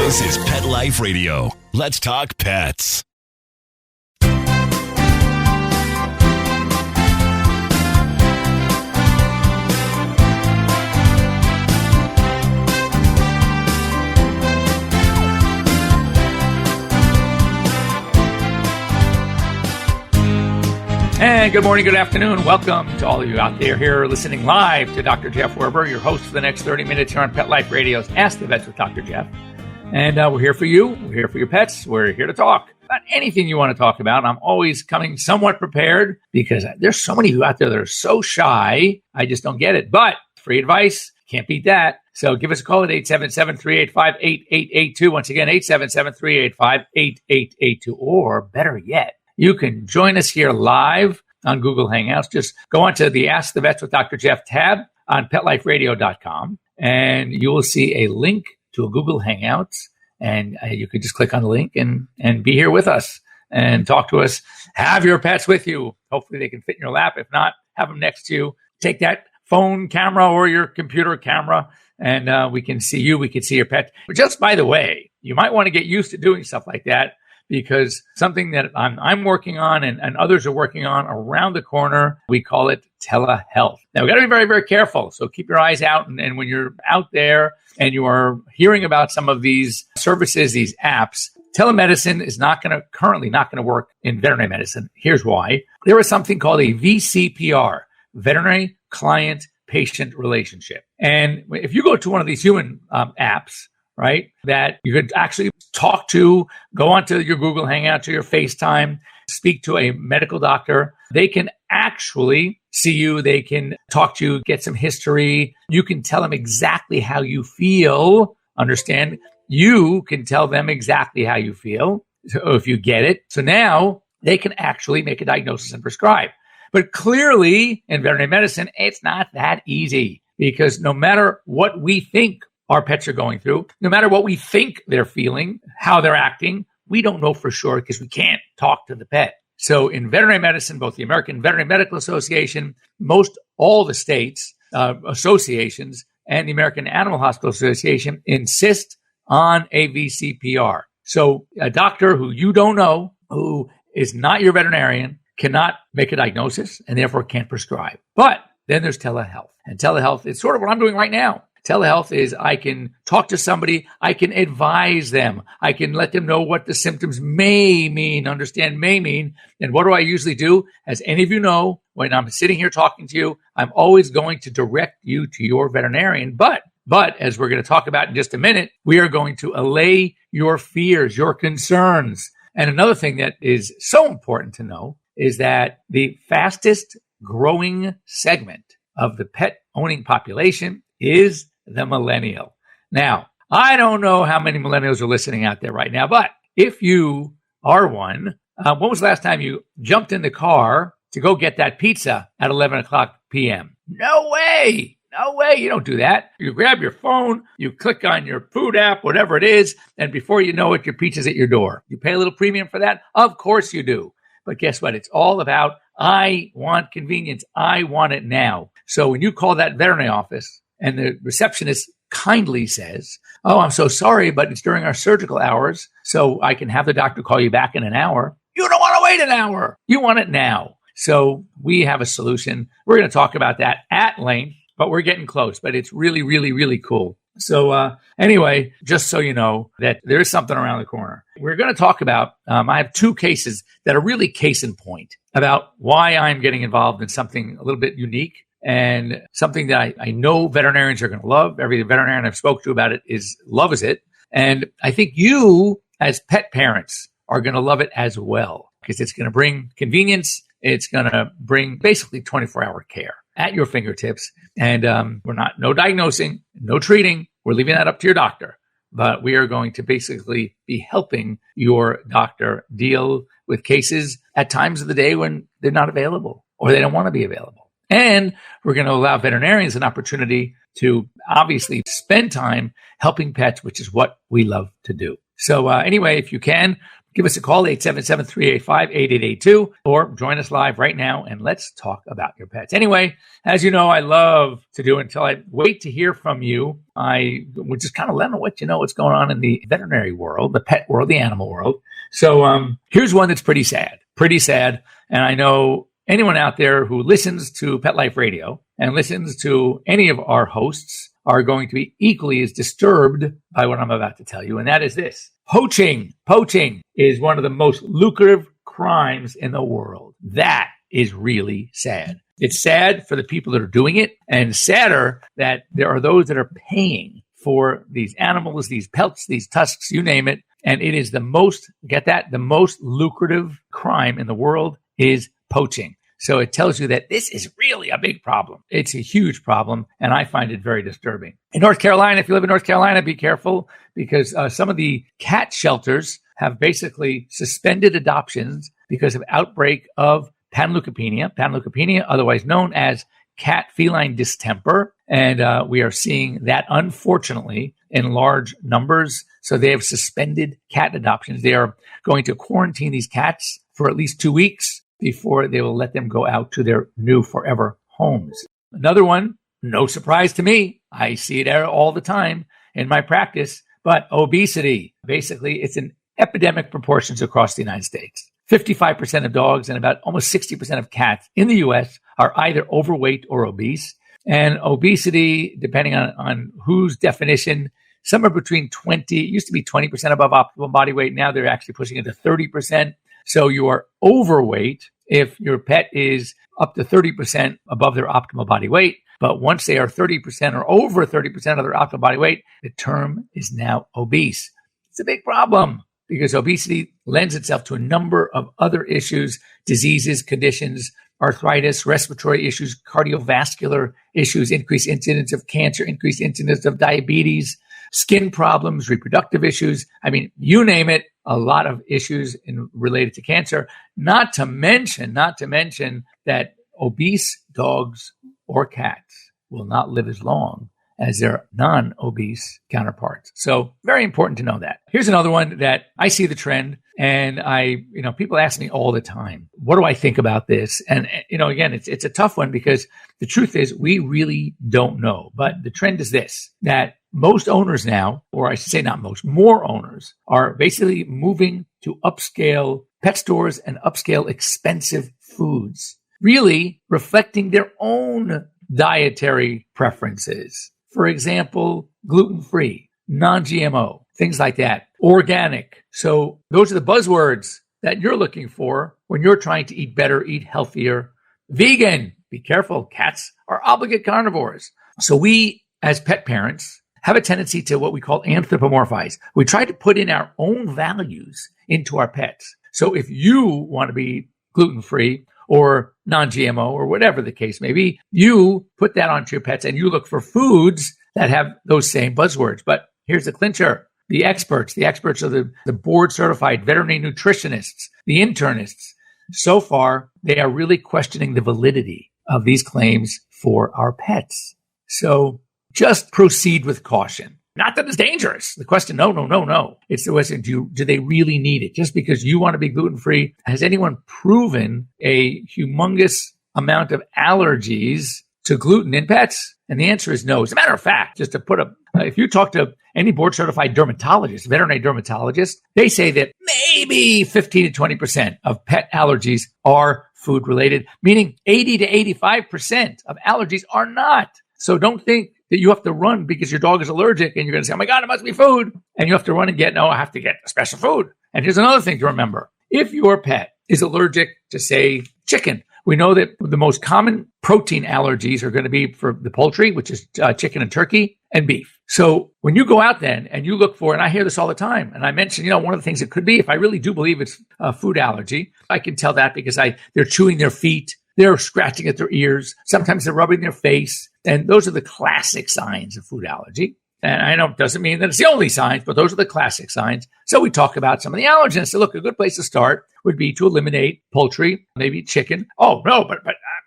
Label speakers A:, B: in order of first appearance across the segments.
A: This is Pet Life Radio. Let's talk pets.
B: And good morning, good afternoon. Welcome to all of you out there here listening live to Dr. Jeff Werber, your host for the next 30 minutes here on Pet Life Radio's Ask the Vets with Dr. Jeff. And we're here for you. We're here for your pets. We're here to talk about anything you want to talk about. I'm always coming somewhat prepared because there's so many of you out there that are so shy. I just don't get it. But free advice, can't beat that. So give us a call at 877-385-8882. Once again, 877-385-8882. Or better yet, you can join us here live on Google Hangouts. Just go on to the Ask the Vets with Dr. Jeff tab on PetLifeRadio.com, and you will see a link to a Google Hangouts, and you can just click on the link and be here with us and talk to us. Have your pets with you. Hopefully they can fit in your lap. If not, have them next to you. Take that phone camera or your computer camera, and we can see you. We can see your pet. But just by the way, you might want to get used to doing stuff like that, because something that I'm working on and others are working on around the corner, we call it telehealth. Now, we've got to be very, very careful. So keep your eyes out. And when you're out there and you are hearing about some of these services, these apps, telemedicine is currently not going to work in veterinary medicine. Here's why. There is something called a VCPR, veterinary client patient relationship. And if you go to one of these human apps, right, that you could actually talk to, go onto your Google Hangout, to your FaceTime, speak to a medical doctor. They can actually see you. They can talk to you, get some history. You can tell them exactly how you feel. Understand? You can tell them exactly how you feel, so if you get it. So now they can actually make a diagnosis and prescribe. But clearly, in veterinary medicine, it's not that easy, because no matter what we think our pets are going through, no matter what we think they're feeling, how they're acting, we don't know for sure because we can't talk to the pet. So in veterinary medicine, both the American Veterinary Medical Association, all the states, associations, and the American Animal Hospital Association insist on a VCPR. So a doctor who you don't know, who is not your veterinarian, cannot make a diagnosis and therefore can't prescribe. But then there's telehealth. And telehealth is sort of what I'm doing right now. Telehealth is I can talk to somebody, I can advise them, I can let them know what the symptoms may mean, may mean. And what do I usually do? As any of you know, when I'm sitting here talking to you, I'm always going to direct you to your veterinarian. But as we're going to talk about in just a minute, we are going to allay your fears, your concerns. And another thing that is so important to know is that the fastest growing segment of the pet owning population is the millennial. Now, I don't know how many millennials are listening out there right now, but if you are one, when was the last time you jumped in the car to go get that pizza at 11 o'clock p.m.? No way. No way. You don't do that. You grab your phone, you click on your food app, whatever it is, and before you know it, your pizza's at your door. You pay a little premium for that? Of course you do. But guess what? It's all about, I want convenience. I want it now. So when you call that veterinary office, and the receptionist kindly says, "Oh, I'm so sorry, but it's during our surgical hours, so I can have the doctor call you back in an hour." You don't want to wait an hour. You want it now. So we have a solution. We're going to talk about that at length, but we're getting close. But it's really, really, really cool. So anyway, just so you know that there is something around the corner. We're going to talk about, I have two cases that are really case in point about why I'm getting involved in something a little bit unique. And something that I know veterinarians are going to love. Every veterinarian I've spoke to about it loves it. And I think you, as pet parents, are going to love it as well, because it's going to bring convenience. It's going to bring basically 24-hour care at your fingertips. And no diagnosing, no treating. We're leaving that up to your doctor. But we are going to basically be helping your doctor deal with cases at times of the day when they're not available or they don't want to be available. And we're going to allow veterinarians an opportunity to obviously spend time helping pets, which is what we love to do. So anyway, if you can, give us a call, 877-385-8882, or join us live right now and let's talk about your pets. Anyway, as you know, I love to do until I wait to hear from you. I would just kind of let you know what's going on in the veterinary world, the pet world, the animal world. So here's one that's pretty sad. And I know anyone out there who listens to Pet Life Radio and listens to any of our hosts are going to be equally as disturbed by what I'm about to tell you. And that is this. Poaching. Poaching is one of the most lucrative crimes in the world. That is really sad. It's sad for the people that are doing it, and sadder that there are those that are paying for these animals, these pelts, these tusks, you name it. And it is the most lucrative crime in the world is poaching. So it tells you that this is really a big problem. It's a huge problem, and I find it very disturbing. In North Carolina, if you live in North Carolina, be careful because some of the cat shelters have basically suspended adoptions because of outbreak of panleukopenia, otherwise known as cat feline distemper. And we are seeing that, unfortunately, in large numbers. So they have suspended cat adoptions. They are going to quarantine these cats for at least 2 weeks before they will let them go out to their new forever homes. Another one, no surprise to me. I see it all the time in my practice, but obesity. Basically, it's in epidemic proportions across the United States. 55% of dogs and about almost 60% of cats in the U.S. are either overweight or obese. And obesity, depending on whose definition, somewhere between 20, it used to be 20% above optimal body weight. Now they're actually pushing it to 30%. So you are overweight if your pet is up to 30% above their optimal body weight. But once they are 30% or over 30% of their optimal body weight, the term is now obese. It's a big problem because obesity lends itself to a number of other issues, diseases, conditions, arthritis, respiratory issues, cardiovascular issues, increased incidence of cancer, increased incidence of diabetes, skin problems, reproductive issues. I mean, you name it, a lot of issues related to cancer, not to mention that obese dogs or cats will not live as long as their non-obese counterparts. So very important to know that. Here's another one that I see the trend, and people ask me all the time, what do I think about this? And, again, it's a tough one because the truth is we really don't know. But the trend is this, that most owners now, or I should say not most, more owners are basically moving to upscale pet stores and upscale expensive foods, really reflecting their own dietary preferences. For example, gluten-free, non-GMO, things like that, organic. So those are the buzzwords that you're looking for when you're trying to eat better, eat healthier. Vegan, be careful, cats are obligate carnivores. So we, as pet parents, have a tendency to what we call anthropomorphize. We try to put in our own values into our pets. So if you want to be gluten-free or non-GMO or whatever the case may be, you put that onto your pets and you look for foods that have those same buzzwords. But here's the clincher. The experts are the board-certified veterinary nutritionists, the internists. So far, they are really questioning the validity of these claims for our pets. So just proceed with caution. Not that it's dangerous. The question, no. It's the question, do they really need it? Just because you want to be gluten-free, has anyone proven a humongous amount of allergies to gluten in pets? And the answer is no. As a matter of fact, just to put if you talk to any board-certified dermatologist, veterinary dermatologist, they say that maybe 15 to 20% of pet allergies are food-related, meaning 80 to 85% of allergies are not. So don't think that you have to run because your dog is allergic and you're going to say, oh my God, it must be food. And you have to run and I have to get special food. And here's another thing to remember. If your pet is allergic to, say, chicken, we know that the most common protein allergies are going to be for the poultry, which is chicken and turkey, and beef. So when you go out then and you look for, and I hear this all the time, and I mentioned, one of the things it could be, if I really do believe it's a food allergy, I can tell that because they're chewing their feet, they're scratching at their ears, sometimes they're rubbing their face, and those are the classic signs of food allergy. And I know it doesn't mean that it's the only signs, but those are the classic signs. So we talk about some of the allergens. So look, a good place to start would be to eliminate poultry, maybe chicken. Oh, no, but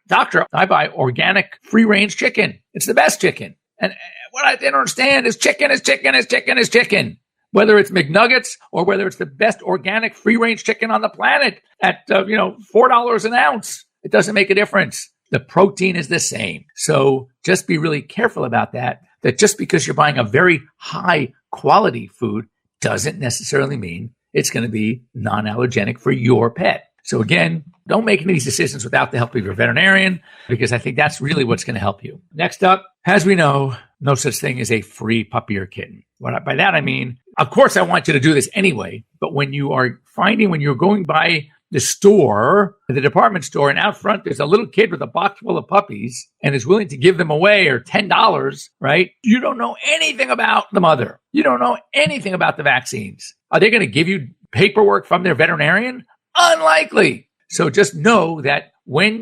B: doctor, I buy organic free-range chicken. It's the best chicken. And what I didn't understand is chicken is chicken is chicken is chicken. whether it's McNuggets or whether it's the best organic free-range chicken on the planet at $4 an ounce. It doesn't make a difference. The protein is the same. So just be really careful about that just because you're buying a very high quality food doesn't necessarily mean it's going to be non-allergenic for your pet. So again, don't make any of these decisions without the help of your veterinarian, because I think that's really what's going to help you. Next up, as we know, no such thing as a free puppy or kitten. By that, I mean, of course, I want you to do this anyway, but when you're going by the store, the department store, and out front, there's a little kid with a box full of puppies and is willing to give them away or $10, right? You don't know anything about the mother. You don't know anything about the vaccines. Are they going to give you paperwork from their veterinarian? Unlikely. So just know that I'm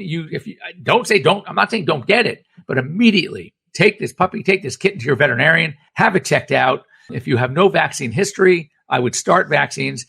B: not saying don't get it, but immediately take this puppy, take this kitten to your veterinarian, have it checked out. If you have no vaccine history, I would start vaccines.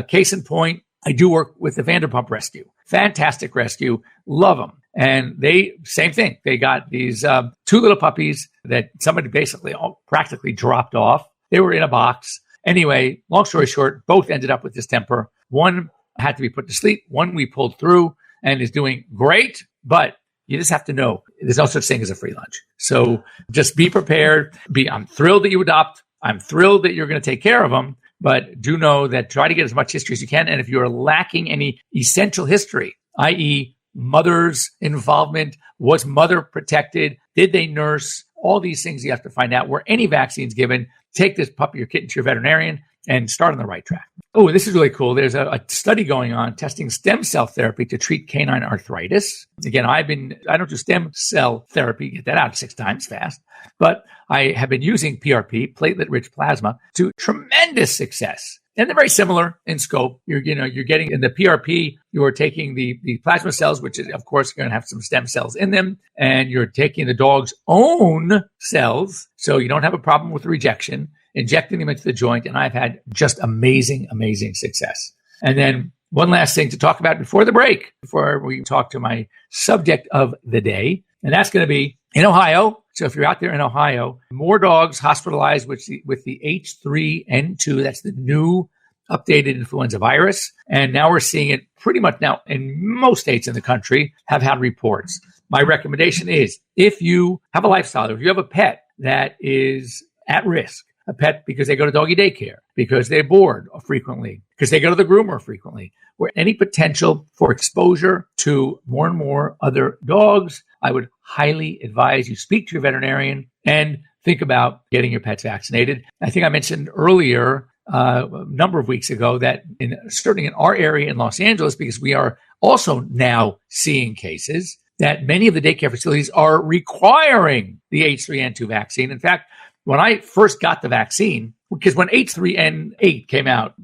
B: Case in point, I do work with the Vanderpump Rescue. Fantastic rescue. Love them. And same thing. They got these two little puppies that somebody basically practically dropped off. They were in a box. Anyway, long story short, both ended up with distemper. One had to be put to sleep. One we pulled through and is doing great. But you just have to know there's no such thing as a free lunch. So just be prepared. I'm thrilled that you adopt. I'm thrilled that you're going to take care of them. But do know that try to get as much history as you can. And if you're lacking any essential history, i.e. mother's involvement, was mother protected? Did they nurse? All these things you have to find out. Were any vaccines given? Take this puppy or kitten to your veterinarian and start on the right track. Oh, this is really cool. There's a study going on testing stem cell therapy to treat canine arthritis. Again, I don't do stem cell therapy, get that out 6 times fast, but I have been using PRP, platelet-rich plasma, to tremendous success. And they're very similar in scope. You're getting in the PRP, you're taking the plasma cells, which is, of course, going to have some stem cells in them, and you're taking the dog's own cells, so you don't have a problem with rejection, injecting them into the joint, and I've had just amazing, amazing success. And then one last thing to talk about before the break, before we talk to my subject of the day, and that's going to be in Ohio. So if you're out there in Ohio, more dogs hospitalized with the H3N2, that's the new updated influenza virus. And now we're seeing it pretty much now in most states in the country have had reports. My recommendation is if you have a lifestyle, if you have a pet that is at risk, a pet because they go to doggy daycare, because they're bored frequently, because they go to the groomer frequently, or any potential for exposure to more and more other dogs, I would highly advise you speak to your veterinarian and think about getting your pets vaccinated. I think I mentioned earlier, a number of weeks ago, that starting in our area in Los Angeles, because we are also now seeing cases, that many of the daycare facilities are requiring the H3N2 vaccine. In fact, when I first got the vaccine, because when H3N8 came out,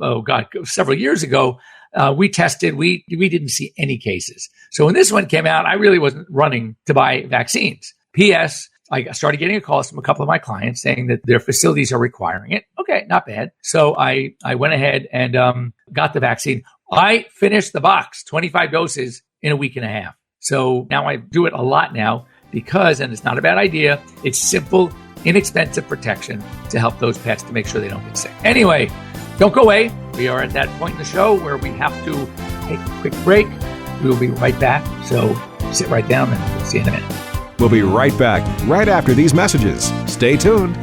B: several years ago, we tested, we didn't see any cases. So when this one came out, I really wasn't running to buy vaccines. P.S. I started getting a call from a couple of my clients saying that their facilities are requiring it. Okay, not bad. So I went ahead and got the vaccine. I finished the box, 25 doses in a week and a half. So now I do it a lot now because, and it's not a bad idea, it's simple, inexpensive protection to help those pets to make sure they don't get sick. Anyway, don't go away. We are at that point in the show where we have to take a quick break. We will be right back. So sit right down and we'll see you in a minute.
C: We'll be right back right after these messages. Stay tuned.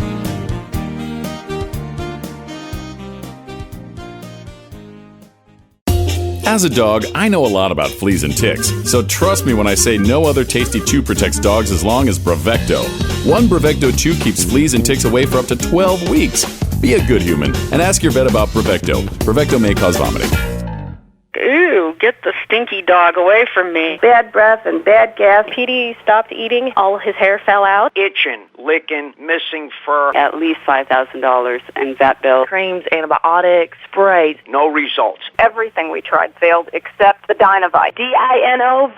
A: As a dog, I know a lot about fleas and ticks, so trust me when I say no other tasty chew protects dogs as long as Bravecto. One Bravecto chew keeps fleas and ticks away for up to 12 weeks. Be a good human and ask your vet about Bravecto. Bravecto may cause vomiting.
D: Ew, get the stinky dog away from me.
E: Bad breath and bad gas. Petey stopped eating. All his hair fell out.
D: Itching, licking, missing fur.
E: At least $5,000 in vet bill.
F: Creams, antibiotics, sprays.
D: No results.
E: Everything we tried failed except the Dinovite. DINOVITE.com.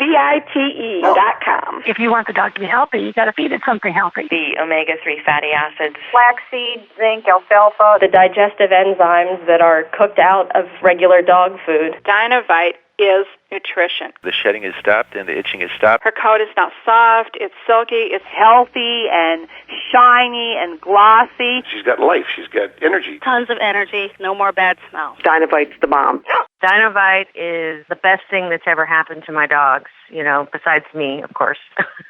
F: If you want the dog to be healthy, you got to feed it something healthy.
G: The omega-3 fatty acids.
E: Flaxseed, zinc, alfalfa. The digestive enzymes that are cooked out of regular dog food.
G: Dinovite
H: is nutrition.
I: The shedding is stopped and the itching is stopped.
H: Her coat is now soft, it's silky, it's
F: Healthy and shiny and glossy.
J: She's got life. She's got energy.
E: Tons of energy, no more bad smell.
F: Dynovite's the bomb.
G: Dynovite is the best thing that's ever happened to my dogs, besides me, of course.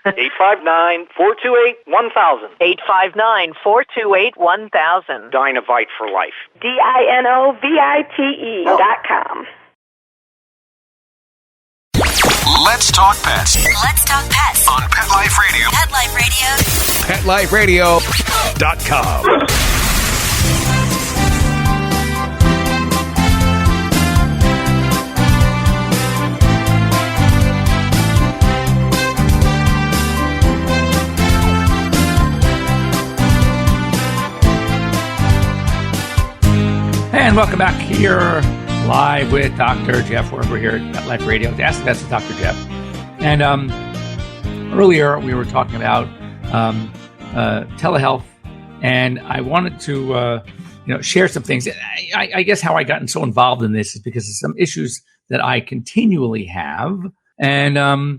J: 859-428-1000.
G: 859-428-1000.
J: Dynovite for life.
F: DINOVITE.com.
C: Let's talk pets
K: Let's talk pets
C: on Pet Life Radio.
K: Pet Life Radio.
C: PetLifeRadio.com.
B: And welcome back here live with Dr. Jeff. We're here at Pet Life Radio to Ask the Vets with Dr. Jeff. And earlier we were talking about telehealth, and I wanted to share some things. I guess how I gotten so involved in this is because of some issues that I continually have. And I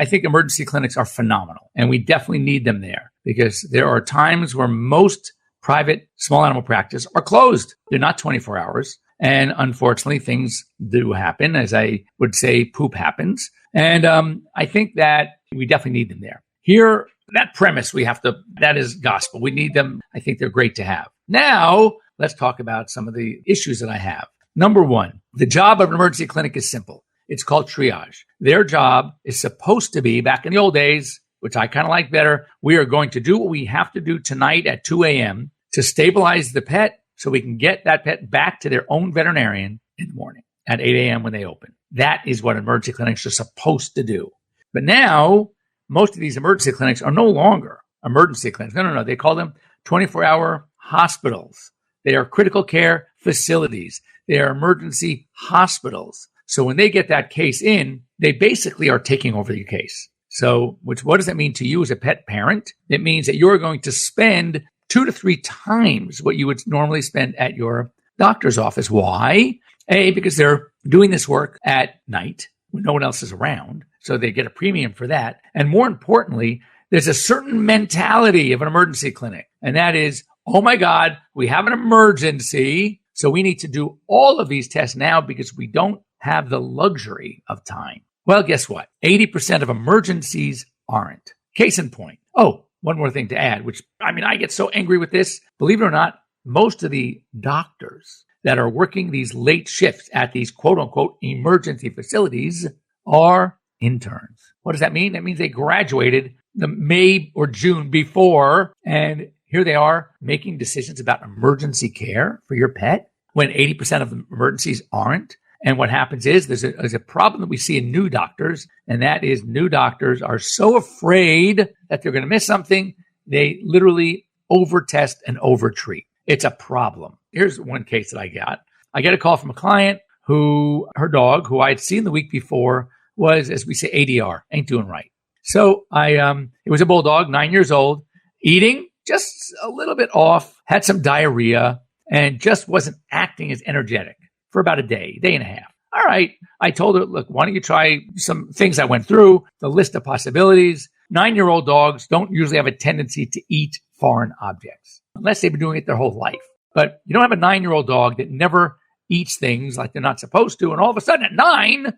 B: think emergency clinics are phenomenal, and we definitely need them there because there are times where most private small animal practice are closed. They're not 24 hours. And unfortunately, things do happen. As I would say, poop happens. And I think that we definitely need them there. Here, that premise, that is gospel. We need them. I think they're great to have. Now, let's talk about some of the issues that I have. Number one, the job of an emergency clinic is simple. It's called triage. Their job is supposed to be, back in the old days, which I kind of like better, we are going to do what we have to do tonight at 2 a.m. to stabilize the pet so we can get that pet back to their own veterinarian in the morning at 8 a.m. when they open. That is what emergency clinics are supposed to do. But now, most of these emergency clinics are no longer emergency clinics. No. They call them 24-hour hospitals. They are critical care facilities. They are emergency hospitals. So when they get that case in, they basically are taking over your case. So what does that mean to you as a pet parent? It means that you're going to spend 2 to 3 times what you would normally spend at your doctor's office. Why? A, because they're doing this work at night when no one else is around. So they get a premium for that. And more importantly, there's a certain mentality of an emergency clinic. And that is, oh my God, we have an emergency. So we need to do all of these tests now because we don't have the luxury of time. Well, guess what? 80% of emergencies aren't. Case in point. Oh, one more thing to add, I get so angry with this. Believe it or not, most of the doctors that are working these late shifts at these quote unquote emergency facilities are interns. What does that mean? That means they graduated the May or June before, and here they are making decisions about emergency care for your pet when 80% of the emergencies aren't. And what happens is there's a problem that we see in new doctors, and that is new doctors are so afraid that they're going to miss something, they literally overtest and overtreat. It's a problem. Here's one case that I got. I get a call from a client her dog, who I had seen the week before, was, as we say, ADR, ain't doing right. So it was a bulldog, 9 years old, eating just a little bit off, had some diarrhea, and just wasn't acting as energetic for about a day and a half. All right. I told her, look, why don't you try some things I went through, the list of possibilities. 9-year-old dogs don't usually have a tendency to eat foreign objects unless they've been doing it their whole life. But you don't have a 9-year-old dog that never eats things like they're not supposed to, and all of a sudden at 9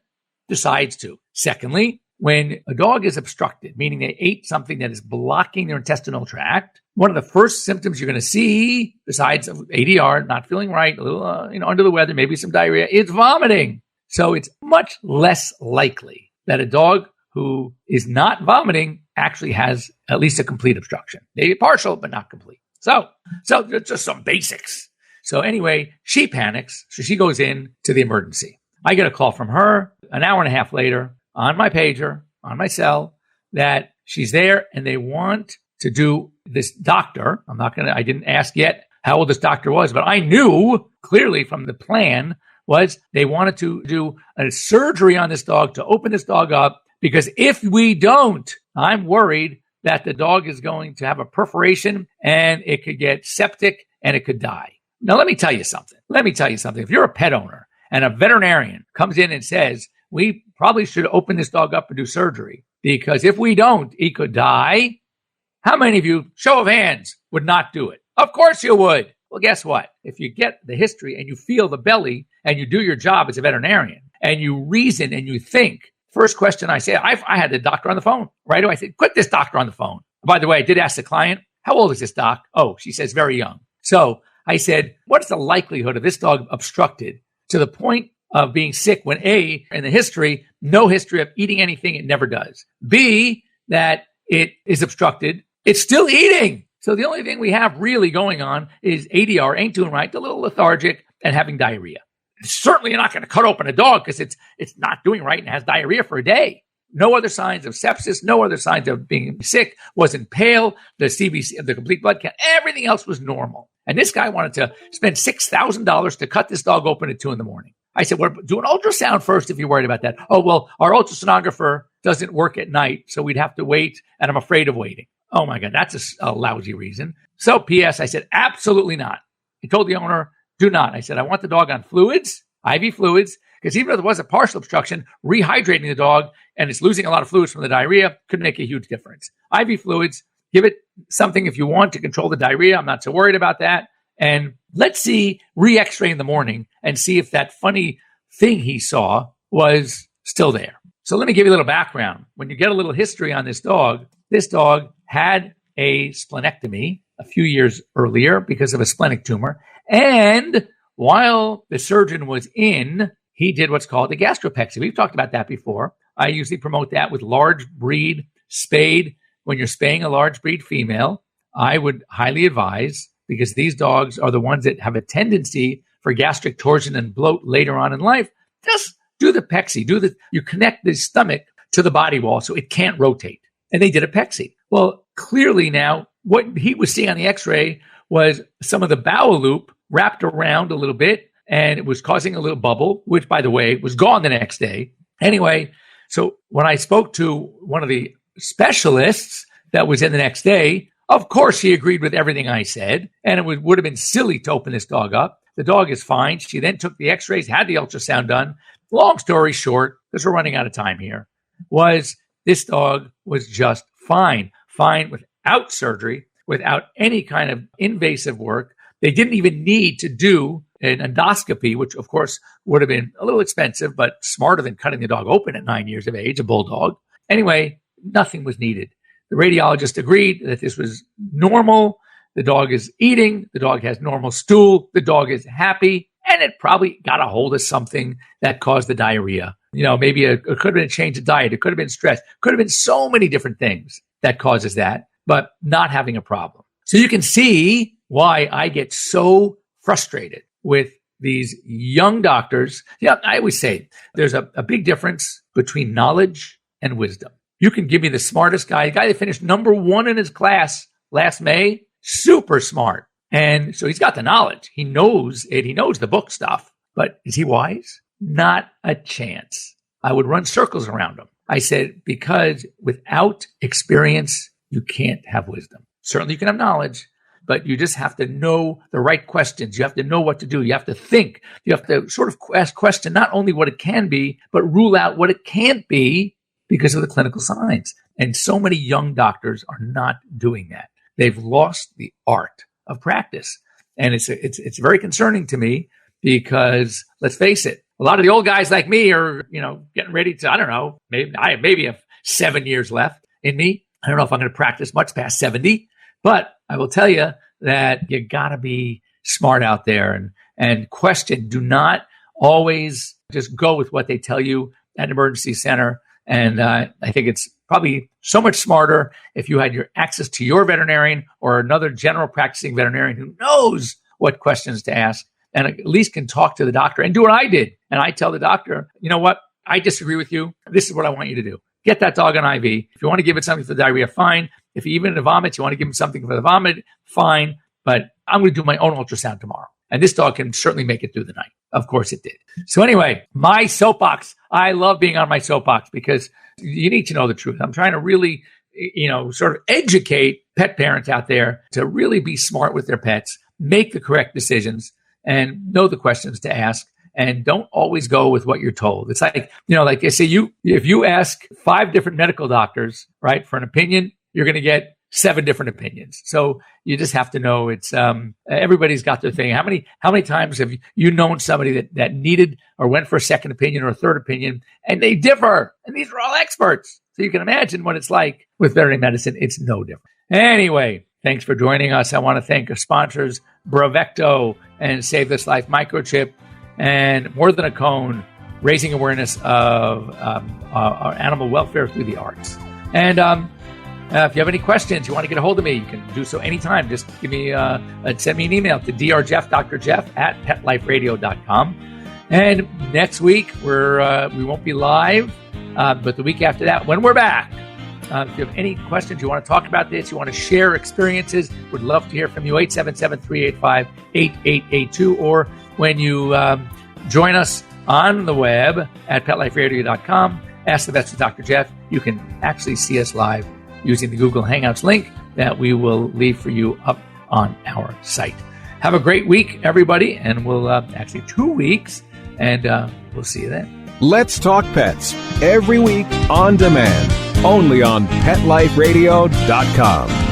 B: decides to. Secondly, when a dog is obstructed, meaning they ate something that is blocking their intestinal tract, one of the first symptoms you're going to see, besides ADR, not feeling right, a little under the weather, maybe some diarrhea, is vomiting. So it's much less likely that a dog who is not vomiting actually has at least a complete obstruction. Maybe partial, but not complete. So it's just some basics. So anyway, she panics. So she goes in to the emergency. I get a call from her an hour and a half later on my pager, on my cell, that she's there and they want to do this doctor. I didn't ask yet how old this doctor was, but I knew clearly from the plan was they wanted to do a surgery on this dog to open this dog up, because if we don't, I'm worried that the dog is going to have a perforation and it could get septic and it could die. Now, let me tell you something. If you're a pet owner and a veterinarian comes in and says, we probably should open this dog up and do surgery because if we don't, he could die. How many of you, show of hands, would not do it? Of course you would. Well, guess what? If you get the history and you feel the belly and you do your job as a veterinarian and you reason and you think, first question I say, I had the doctor on the phone. Right away, I said, put this doctor on the phone. By the way, I did ask the client, how old is this doc? Oh, she says very young. So I said, what's the likelihood of this dog obstructed to the point of being sick when A, in the history, no history of eating anything, it never does. B, that it is obstructed, it's still eating. So the only thing we have really going on is ADR ain't doing right, a little lethargic, and having diarrhea. Certainly you're not going to cut open a dog because it's not doing right and has diarrhea for a day. No other signs of sepsis, no other signs of being sick, wasn't pale, the CBC, the complete blood count, everything else was normal. And this guy wanted to spend $6,000 to cut this dog open at 2 a.m. I said, well, do an ultrasound first if you're worried about that. Oh, well, our ultrasonographer doesn't work at night, so we'd have to wait, and I'm afraid of waiting. Oh, my God, that's a lousy reason. So, P.S., I said, absolutely not. I told the owner, do not. I said, I want the dog on fluids, IV fluids, because even if there was a partial obstruction, rehydrating the dog and it's losing a lot of fluids from the diarrhea could make a huge difference. IV fluids, give it something if you want to control the diarrhea. I'm not so worried about that. And let's see, re-x-ray in the morning and see if that funny thing he saw was still there. So let me give you a little background. When you get a little history on this dog had a splenectomy a few years earlier because of a splenic tumor. And while the surgeon was in, he did what's called a gastropexy. We've talked about that before. I usually promote that with large breed spayed. When you're spaying a large breed female, I would highly advise, because these dogs are the ones that have a tendency for gastric torsion and bloat later on in life, just do the pexy. You connect the stomach to the body wall so it can't rotate. And they did a pexy. Well, clearly now, what he was seeing on the x-ray was some of the bowel loop wrapped around a little bit, and it was causing a little bubble, which, by the way, was gone the next day. Anyway, so when I spoke to one of the specialists that was in the next day, of course, he agreed with everything I said, and it would have been silly to open this dog up. The dog is fine. She then took the x-rays, had the ultrasound done. Long story short, because we're running out of time here, was this dog was just fine without surgery, without any kind of invasive work. They didn't even need to do an endoscopy, which of course would have been a little expensive, but smarter than cutting the dog open at 9 years of age, a bulldog. Anyway, nothing was needed. The radiologist agreed that this was normal. The dog is eating. The dog has normal stool. The dog is happy. And it probably got a hold of something that caused the diarrhea. Maybe it could have been a change of diet. It could have been stress. Could have been so many different things that causes that, but not having a problem. So you can see why I get so frustrated with these young doctors. Yeah, I always say there's a big difference between knowledge and wisdom. You can give me the smartest guy, the guy that finished number 1 in his class last May, super smart. And so he's got the knowledge. He knows it. He knows the book stuff. But is he wise? Not a chance. I would run circles around him. I said, because without experience, you can't have wisdom. Certainly you can have knowledge, but you just have to know the right questions. You have to know what to do. You have to think. You have to sort of ask question not only what it can be, but rule out what it can't be because of the clinical signs. And so many young doctors are not doing that. They've lost the art of practice. And it's very concerning to me because, let's face it, a lot of the old guys like me are, getting ready to, I don't know, maybe have 7 years left in me. I don't know if I'm going to practice much past 70, but I will tell you that you got to be smart out there and question. Do not always just go with what they tell you at an emergency center. And I think it's probably so much smarter if you had your access to your veterinarian or another general practicing veterinarian who knows what questions to ask and at least can talk to the doctor and do what I did. And I tell the doctor, you know what? I disagree with you. This is what I want you to do. Get that dog an IV. If you want to give it something for the diarrhea, fine. If even the vomit, you want to give him something for the vomit, fine. But I'm going to do my own ultrasound tomorrow. And this dog can certainly make it through the night. Of course it did. So anyway, my soapbox. I love being on my soapbox because you need to know the truth. I'm trying to really, sort of educate pet parents out there to really be smart with their pets, make the correct decisions, and know the questions to ask, and don't always go with what you're told. It's like, like they say, if you ask 5 different medical doctors, right, for an opinion, you're going to get 7 different opinions. So you just have to know it's everybody's got their thing. How many times have you known somebody that needed or went for a second opinion or a third opinion, and they differ, and these are all experts. So you can imagine what it's like with veterinary medicine. It's no different. Anyway, thanks for joining us. I want to thank our sponsors, Bravecto and Save This Life Microchip, and More Than a Cone, raising awareness of our animal welfare through the arts. And if you have any questions, you want to get a hold of me, you can do so anytime. Just give me send me an email to drjeff@petliferadio.com. And next week we won't be live, but the week after that, when we're back, if you have any questions, you want to talk about this, you want to share experiences, would love to hear from you. 877-385-8882, or when you join us on the web at petliferadio.com, Ask the Vets with Dr. Jeff. You can actually see us live using the Google Hangouts link that we will leave for you up on our site. Have a great week, everybody, and we'll actually 2 weeks, and we'll see you then.
C: Let's Talk Pets, every week on demand, only on PetLifeRadio.com.